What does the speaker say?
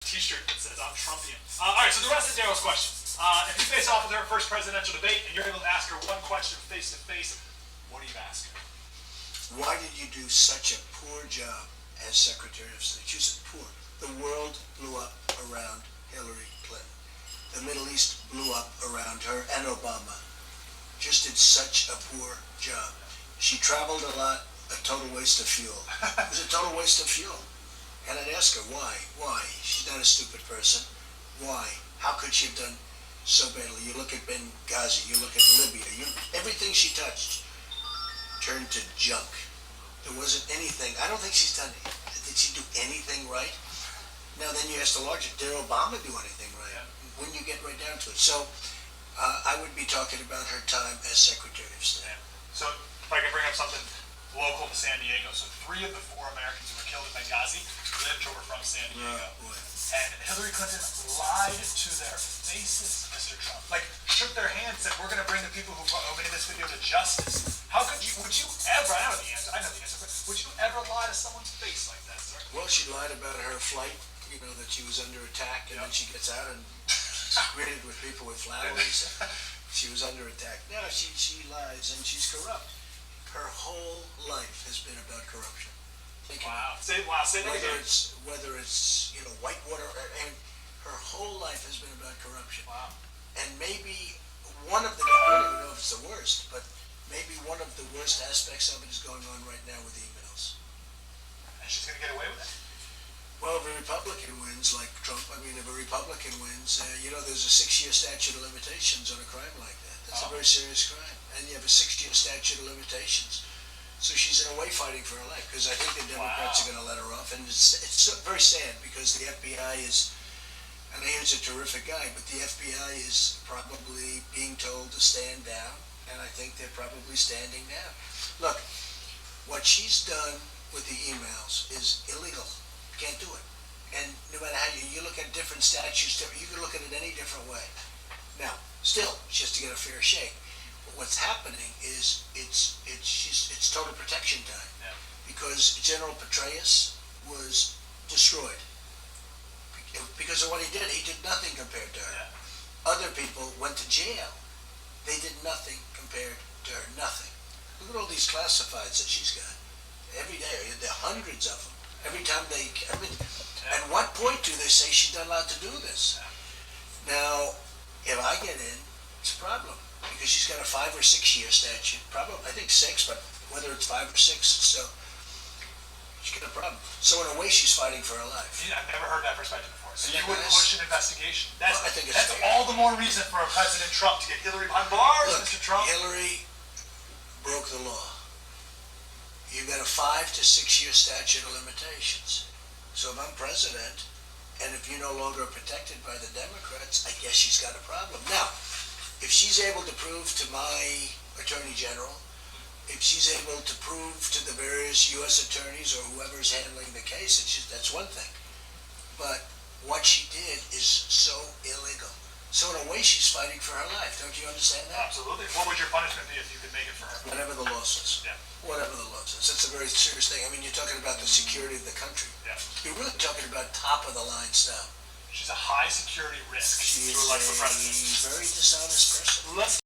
T-shirt that says I'm Trumpian. All right, so the rest of Daryl's questions. If you face off with her first presidential debate and you're able to ask her one question face to face, what do you ask her? Why did you do such a poor job as Secretary of State? You said poor. The world blew up around Hillary Clinton. The Middle East blew up around her and Obama. Just did such a poor job. She traveled a lot, a total waste of fuel. It was a total waste of fuel. And I'd ask her, why? Why? She's not a stupid person. Why? How could she have done so badly? You look at Benghazi, you look at Libya, everything she touched turned to junk. There wasn't anything. I don't think she's done it. Did she do anything right? Now then you ask the logic, did Obama do anything right? Yeah. When you get right down to it. So I would be talking about her time as Secretary of State. Yeah. So if I could bring up something local to San Diego. So 3 of the 4 Americans who were killed in Benghazi lived or were from San Diego. And Hillary Clinton lied to their faces, Mr. Trump. Like, shook their hands, said, we're going to bring the people who made this video to justice. How could you, would you ever, I know the answer, but would you ever lie to someone's face like that, sir? Well, she lied about her flight, that she was under attack, and then she gets out and she's greeted with people with flowers. She was under attack. No, she lies, and she's corrupt. Her whole life has been about corruption. Wow. Say that again. Whether it's Whitewater, and her whole life has been about corruption. Wow. And maybe one of the, I don't even know if it's the worst, but maybe one of the worst aspects of it is going on right now with emails. And she's going to get away with it? Well, if a Republican wins, like Trump, if a Republican wins, there's a 6-year statute of limitations on a crime like that. That's a very serious crime. And you have a 6-year statute of limitations. So she's in a way fighting for her life, because I think the Democrats are going to let her off. And it's very sad, because the FBI is, and he's a terrific guy, but the FBI is probably being told to stand down, and I think they're probably standing down. Look, what she's done with the emails is illegal. You can't do it. And no matter how you look at different statutes, you can look at it any different way. Now, still, she has to get a fair shake. But what's happening is it's total protection time, because General Petraeus was destroyed because of what he did. He did nothing compared to her. Other people went to jail. They did nothing compared to her. Nothing. Look at all these classifieds that she's got. Every day, there are hundreds of them. Every time at what point do they say she's not allowed to do this? Now, if I get in, it's a problem, because she's got a 5 or 6 year statute. Probably, I think 6, but whether it's 5 or 6, so she's got a problem. So in a way, she's fighting for her life. I've never heard that perspective before. So you would push an investigation. That's fair. all the more reason for President Trump to get Hillary behind bars, Mr. Trump. Hillary broke the law. You've got a 5 to 6 year statute of limitations. So if I'm president, and if you're no longer protected by the Democrats, I guess she's got a problem. Now, if she's able to prove to my Attorney General, if she's able to prove to the various U.S. attorneys or whoever's handling the case, that's one thing. But what she did is so illegal. So in a way, she's fighting for her life. Don't you understand that? Absolutely. What would your punishment be if you could make it for her? Whatever the law says. Yeah. Whatever the law says. It's a very serious thing. You're talking about the security of the country. Yeah. You're really talking about top of the line stuff. She's a high security risk. She is to elect for president. a very dishonest person. Let's